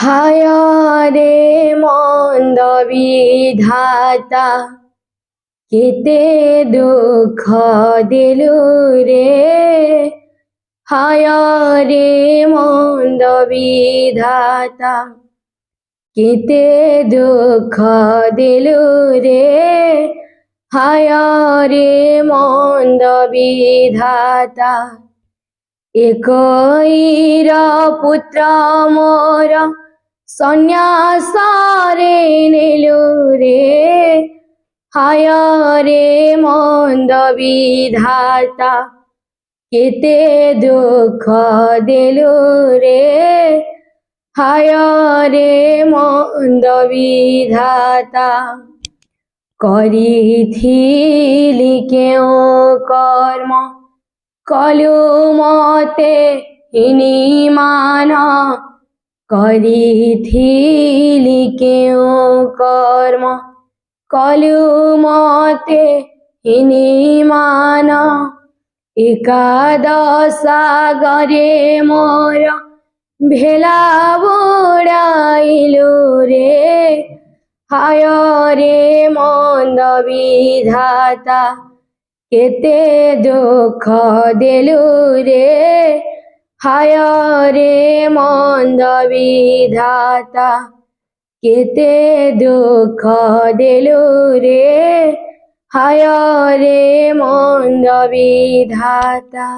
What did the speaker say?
হায় রে মন্দ বিধাতা কেতে দুঃখ দিলু রে। হায় রে মন্দ বিধাতা কেতে দুঃখ দিলু রে। হায় রে মন্দ বিধাতা একইর পুত্র মোর সন্ন্যাসরে নেলু রে। হায় রে মন্দ বিধাতা কেতে দুঃখ দিলু রে। হায় রে মন্দ বিধাতা করিথিলি কেউ কর্ম কলু মতে হীনিমান। করিথিলি কেউ কর্ম কলু মতে হীনিমান। একাদশ গরে মোর ভেলা বুড়াইলু রে। হায় রে মন্দ বিধাতা কেতে দুঃখ দিলু রে। হায় রে মন্দ বিধাতা কেতে দুঃখ দিলু রে। হায় রে মন্দ বিধাতা।